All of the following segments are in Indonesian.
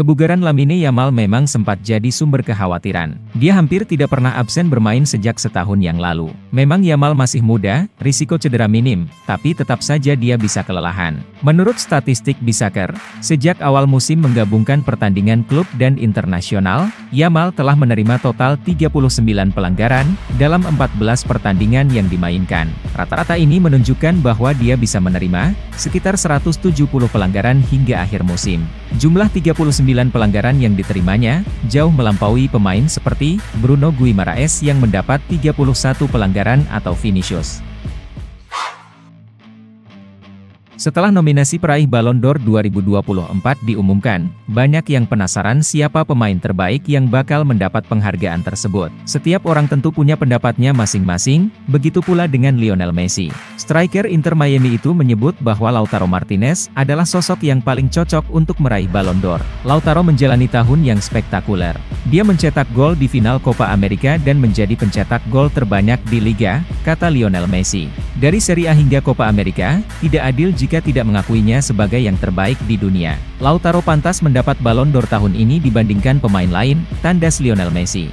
Kebugaran Lamine Yamal memang sempat jadi sumber kekhawatiran. Dia hampir tidak pernah absen bermain sejak setahun yang lalu. Memang Yamal masih muda, risiko cedera minim, tapi tetap saja dia bisa kelelahan. Menurut statistik Bisaker, sejak awal musim menggabungkan pertandingan klub dan internasional, Yamal telah menerima total 39 pelanggaran dalam 14 pertandingan yang dimainkan. Rata-rata ini menunjukkan bahwa dia bisa menerima sekitar 170 pelanggaran hingga akhir musim. Jumlah 39 pelanggaran yang diterimanya jauh melampaui pemain seperti Bruno Guimaraes yang mendapat 31 pelanggaran atau Vinicius. Setelah nominasi peraih Ballon d'Or 2024 diumumkan, banyak yang penasaran siapa pemain terbaik yang bakal mendapat penghargaan tersebut. Setiap orang tentu punya pendapatnya masing-masing, begitu pula dengan Lionel Messi. Striker Inter Miami itu menyebut bahwa Lautaro Martinez adalah sosok yang paling cocok untuk meraih Ballon d'Or. Lautaro menjalani tahun yang spektakuler. Dia mencetak gol di final Copa America dan menjadi pencetak gol terbanyak di Liga, kata Lionel Messi. Dari Serie A hingga Copa America, tidak adil jika tidak mengakuinya sebagai yang terbaik di dunia. Lautaro pantas mendapat Ballon d'Or tahun ini dibandingkan pemain lain, tandas Lionel Messi.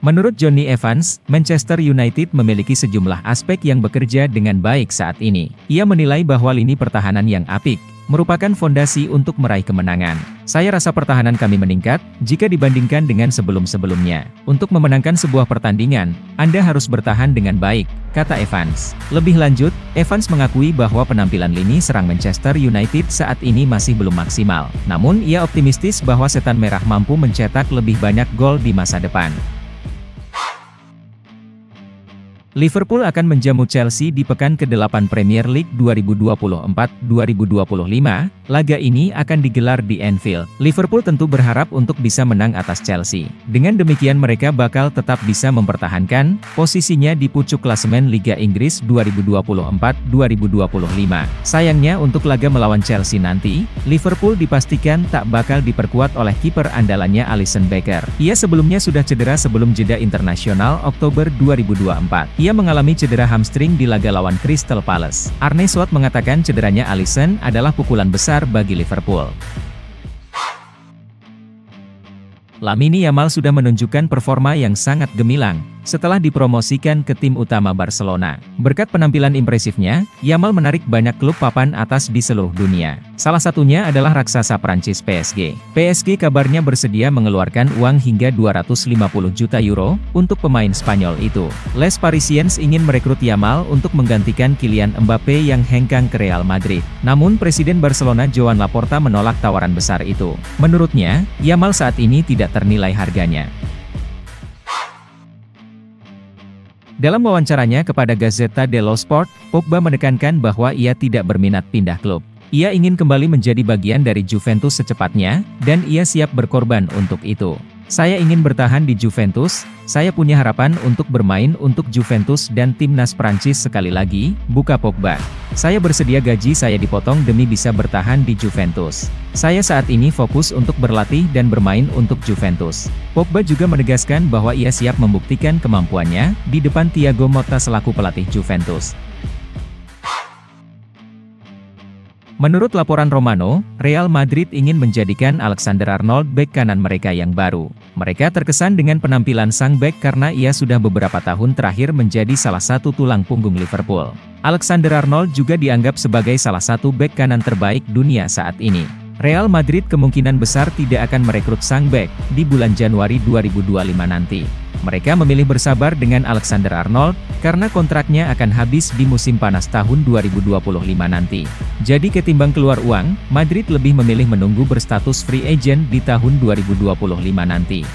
Menurut Jonny Evans, Manchester United memiliki sejumlah aspek yang bekerja dengan baik saat ini. Ia menilai bahwa lini pertahanan yang apik merupakan fondasi untuk meraih kemenangan. Saya rasa pertahanan kami meningkat jika dibandingkan dengan sebelum-sebelumnya. Untuk memenangkan sebuah pertandingan, Anda harus bertahan dengan baik, kata Evans. Lebih lanjut, Evans mengakui bahwa penampilan lini serang Manchester United saat ini masih belum maksimal. Namun ia optimistis bahwa Setan Merah mampu mencetak lebih banyak gol di masa depan. Liverpool akan menjamu Chelsea di pekan ke-8 Premier League 2024-2025. Laga ini akan digelar di Anfield. Liverpool tentu berharap untuk bisa menang atas Chelsea. Dengan demikian mereka bakal tetap bisa mempertahankan posisinya di pucuk klasemen Liga Inggris 2024-2025. Sayangnya untuk laga melawan Chelsea nanti, Liverpool dipastikan tak bakal diperkuat oleh kiper andalannya Alisson Becker. Ia sebelumnya sudah cedera sebelum jeda internasional Oktober 2024. Ia mengalami cedera hamstring di laga lawan Crystal Palace. Arne Slot mengatakan cederanya Alisson adalah pukulan besar bagi Liverpool. Lamine Yamal sudah menunjukkan performa yang sangat gemilang setelah dipromosikan ke tim utama Barcelona. Berkat penampilan impresifnya, Yamal menarik banyak klub papan atas di seluruh dunia. Salah satunya adalah raksasa Prancis PSG. PSG kabarnya bersedia mengeluarkan uang hingga 250 juta euro untuk pemain Spanyol itu. Les Parisiens ingin merekrut Yamal untuk menggantikan Kylian Mbappe yang hengkang ke Real Madrid. Namun Presiden Barcelona Joan Laporta menolak tawaran besar itu. Menurutnya, Yamal saat ini tidak ternilai harganya. Dalam wawancaranya kepada Gazzetta dello Sport, Pogba menekankan bahwa ia tidak berminat pindah klub. Ia ingin kembali menjadi bagian dari Juventus secepatnya, dan ia siap berkorban untuk itu. Saya ingin bertahan di Juventus, saya punya harapan untuk bermain untuk Juventus dan timnas Prancis sekali lagi, buka Pogba. Saya bersedia gaji saya dipotong demi bisa bertahan di Juventus. Saya saat ini fokus untuk berlatih dan bermain untuk Juventus. Pogba juga menegaskan bahwa ia siap membuktikan kemampuannya di depan Thiago Motta selaku pelatih Juventus. Menurut laporan Romano, Real Madrid ingin menjadikan Alexander-Arnold bek kanan mereka yang baru. Mereka terkesan dengan penampilan sang bek karena ia sudah beberapa tahun terakhir menjadi salah satu tulang punggung Liverpool. Alexander-Arnold juga dianggap sebagai salah satu bek kanan terbaik dunia saat ini. Real Madrid kemungkinan besar tidak akan merekrut sang bek di bulan Januari 2025 nanti. Mereka memilih bersabar dengan Alexander-Arnold, karena kontraknya akan habis di musim panas tahun 2025 nanti. Jadi ketimbang keluar uang, Madrid lebih memilih menunggu berstatus free agent di tahun 2025 nanti.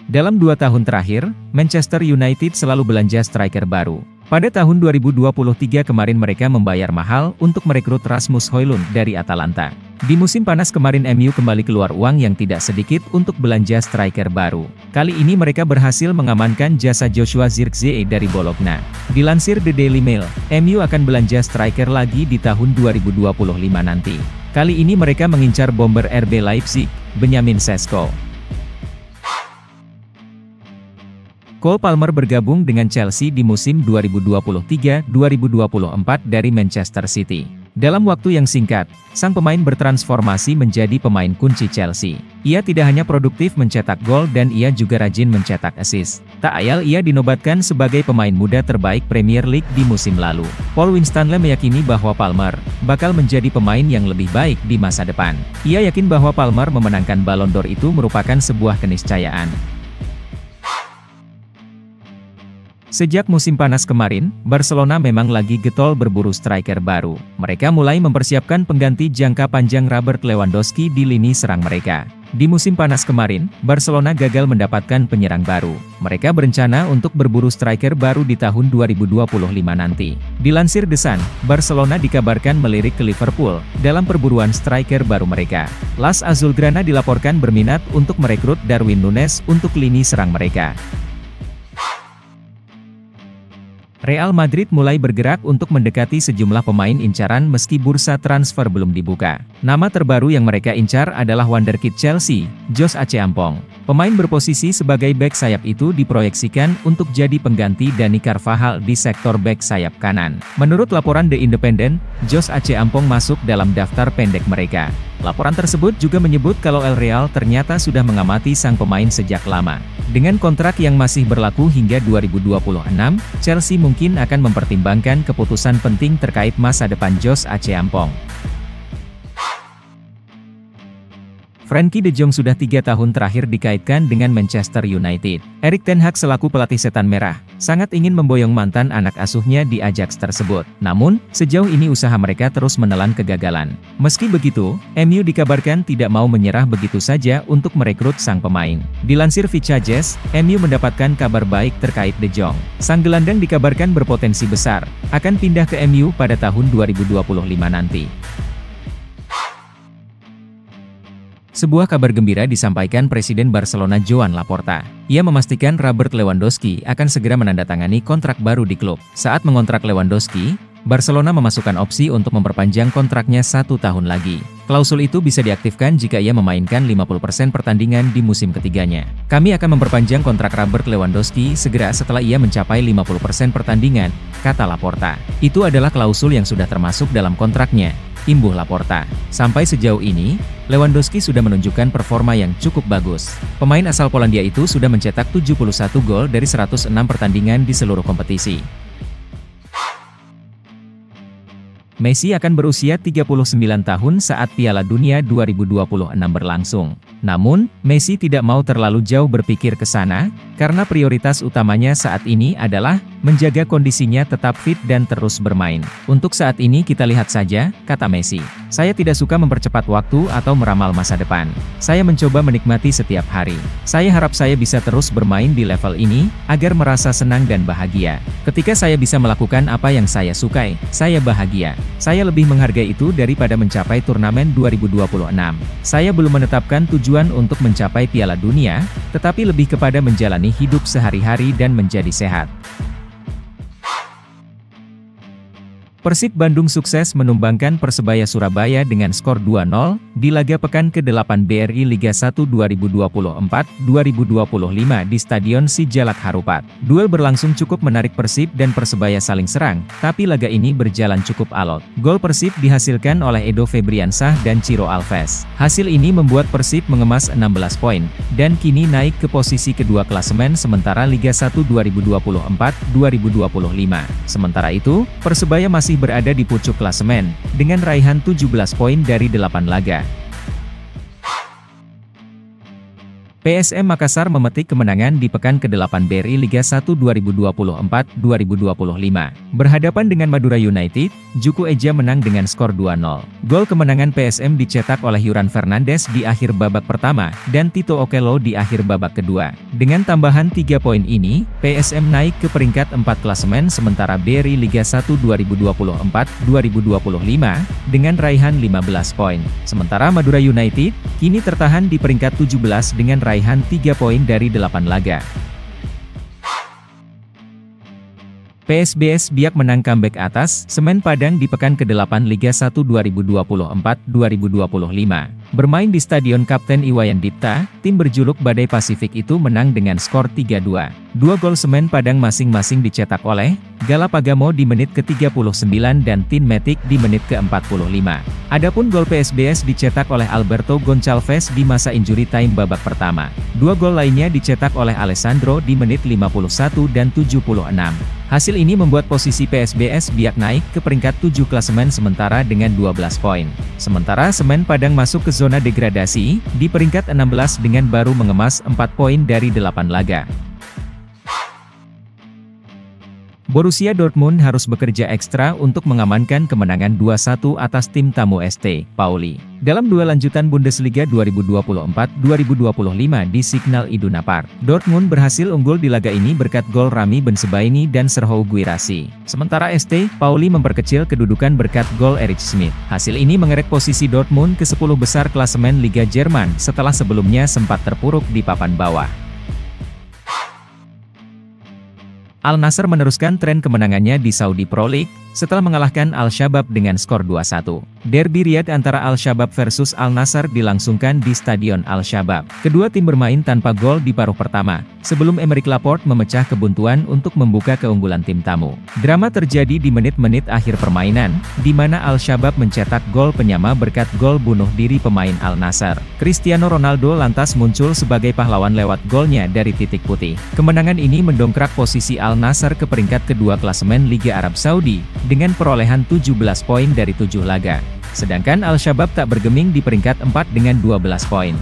Dalam 2 tahun terakhir, Manchester United selalu belanja striker baru. Pada tahun 2023 kemarin mereka membayar mahal untuk merekrut Rasmus Højlund dari Atalanta. Di musim panas kemarin MU kembali keluar uang yang tidak sedikit untuk belanja striker baru. Kali ini mereka berhasil mengamankan jasa Joshua Zirkzee dari Bologna. Dilansir The Daily Mail, MU akan belanja striker lagi di tahun 2025 nanti. Kali ini mereka mengincar bomber RB Leipzig, Benjamin Sesko. Cole Palmer bergabung dengan Chelsea di musim 2023-2024 dari Manchester City. Dalam waktu yang singkat, sang pemain bertransformasi menjadi pemain kunci Chelsea. Ia tidak hanya produktif mencetak gol dan ia juga rajin mencetak assist. Tak ayal ia dinobatkan sebagai pemain muda terbaik Premier League di musim lalu. Paul Winstanley meyakini bahwa Palmer bakal menjadi pemain yang lebih baik di masa depan. Ia yakin bahwa Palmer memenangkan Ballon d'Or itu merupakan sebuah keniscayaan. Sejak musim panas kemarin, Barcelona memang lagi getol berburu striker baru. Mereka mulai mempersiapkan pengganti jangka panjang Robert Lewandowski di lini serang mereka. Di musim panas kemarin, Barcelona gagal mendapatkan penyerang baru. Mereka berencana untuk berburu striker baru di tahun 2025 nanti. Dilansir The Sun, Barcelona dikabarkan melirik ke Liverpool dalam perburuan striker baru mereka. Las Azulgrana dilaporkan berminat untuk merekrut Darwin Núñez untuk lini serang mereka. Real Madrid mulai bergerak untuk mendekati sejumlah pemain incaran meski bursa transfer belum dibuka. Nama terbaru yang mereka incar adalah wonderkid Chelsea, Josh Acheampong. Pemain berposisi sebagai bek sayap itu diproyeksikan untuk jadi pengganti Dani Carvajal di sektor bek sayap kanan. Menurut laporan The Independent, Josh Acheampong masuk dalam daftar pendek mereka. Laporan tersebut juga menyebut kalau El Real ternyata sudah mengamati sang pemain sejak lama. Dengan kontrak yang masih berlaku hingga 2026, Chelsea mungkin akan mempertimbangkan keputusan penting terkait masa depan Josh Acheampong. Frenkie de Jong sudah 3 tahun terakhir dikaitkan dengan Manchester United. Erik ten Hag selaku pelatih setan merah, sangat ingin memboyong mantan anak asuhnya di Ajax tersebut. Namun, sejauh ini usaha mereka terus menelan kegagalan. Meski begitu, MU dikabarkan tidak mau menyerah begitu saja untuk merekrut sang pemain. Dilansir Vichages, MU mendapatkan kabar baik terkait de Jong. Sang gelandang dikabarkan berpotensi besar, akan pindah ke MU pada tahun 2025 nanti. Sebuah kabar gembira disampaikan Presiden Barcelona Joan Laporta. Ia memastikan Robert Lewandowski akan segera menandatangani kontrak baru di klub. Saat mengontrak Lewandowski, Barcelona memasukkan opsi untuk memperpanjang kontraknya 1 tahun lagi. Klausul itu bisa diaktifkan jika ia memainkan 50% pertandingan di musim ketiganya. Kami akan memperpanjang kontrak Robert Lewandowski segera setelah ia mencapai 50% pertandingan, kata Laporta. Itu adalah klausul yang sudah termasuk dalam kontraknya, imbuh Laporta. Sampai sejauh ini, Lewandowski sudah menunjukkan performa yang cukup bagus. Pemain asal Polandia itu sudah mencetak 71 gol dari 106 pertandingan di seluruh kompetisi. Messi akan berusia 39 tahun saat Piala Dunia 2026 berlangsung. Namun, Messi tidak mau terlalu jauh berpikir ke sana, karena prioritas utamanya saat ini adalah menjaga kondisinya tetap fit dan terus bermain. Untuk saat ini kita lihat saja, kata Messi. Saya tidak suka mempercepat waktu atau meramal masa depan. Saya mencoba menikmati setiap hari. Saya harap saya bisa terus bermain di level ini, agar merasa senang dan bahagia. Ketika saya bisa melakukan apa yang saya sukai, saya bahagia. Saya lebih menghargai itu daripada mencapai turnamen 2026. Saya belum menetapkan tujuan untuk mencapai Piala Dunia, tetapi lebih kepada menjalani hidup sehari-hari dan menjadi sehat. Persib Bandung sukses menumbangkan Persebaya Surabaya dengan skor 2-0 di laga pekan ke-8 BRI Liga 1 2024-2025 di Stadion Sijalak Harupat. Duel berlangsung cukup menarik. Persib dan Persebaya saling serang, tapi laga ini berjalan cukup alot. Gol Persib dihasilkan oleh Edo Febriansah dan Ciro Alves. Hasil ini membuat Persib mengemas 16 poin, dan kini naik ke posisi kedua klasemen sementara Liga 1 2024-2025. Sementara itu, Persebaya masih berada di pucuk klasemen, dengan raihan 17 poin dari 8 laga. PSM Makassar memetik kemenangan di pekan ke-8 BRI Liga 1 2024-2025. Berhadapan dengan Madura United, Juku Eja menang dengan skor 2-0. Gol kemenangan PSM dicetak oleh Yuran Fernandes di akhir babak pertama, dan Tito Okello di akhir babak kedua. Dengan tambahan 3 poin ini, PSM naik ke peringkat 4 klasemen sementara BRI Liga 1 2024-2025, dengan raihan 15 poin. Sementara Madura United, kini tertahan di peringkat 17 dengan raihan 3 poin dari 8 laga. PSBS Biak menang comeback atas Semen Padang di pekan ke-8 Liga 1 2024-2025. Bermain di Stadion Kapten Iwayan Dipta, tim berjuluk Badai Pasifik itu menang dengan skor 3-2. Dua gol Semen Padang masing-masing dicetak oleh Galapagamo di menit ke-39 dan Tin Matic di menit ke-45. Adapun gol PSBS dicetak oleh Alberto Goncalves di masa injury time babak pertama. Dua gol lainnya dicetak oleh Alessandro di menit 51 dan 76. Hasil ini membuat posisi PSBS Biak naik ke peringkat 7 klasemen sementara dengan 12 poin. Sementara Semen Padang masuk ke zona degradasi, di peringkat 16 dengan baru mengemas 4 poin dari 8 laga. Borussia Dortmund harus bekerja ekstra untuk mengamankan kemenangan 2-1 atas tim tamu ST Pauli. Dalam duel lanjutan Bundesliga 2024-2025 di Signal Iduna Park, Dortmund berhasil unggul di laga ini berkat gol Rami Bensebaini dan Serhou Guirassy. Sementara ST Pauli memperkecil kedudukan berkat gol Eric Schmidt. Hasil ini mengerek posisi Dortmund ke 10 besar klasemen Liga Jerman setelah sebelumnya sempat terpuruk di papan bawah. Al Nassr meneruskan tren kemenangannya di Saudi Pro League, setelah mengalahkan Al-Shabab dengan skor 2-1. Derby Riyadh antara Al-Shabab versus Al Nassr dilangsungkan di Stadion Al-Shabab. Kedua tim bermain tanpa gol di paruh pertama, sebelum Aymeric Laporte memecah kebuntuan untuk membuka keunggulan tim tamu. Drama terjadi di menit-menit akhir permainan, di mana Al-Shabab mencetak gol penyama berkat gol bunuh diri pemain Al Nassr. Cristiano Ronaldo lantas muncul sebagai pahlawan lewat golnya dari titik putih. Kemenangan ini mendongkrak posisi Al Nassr ke peringkat kedua klasemen Liga Arab Saudi, dengan perolehan 17 poin dari 7 laga. Sedangkan Al-Shabab tak bergeming di peringkat 4 dengan 12 poin.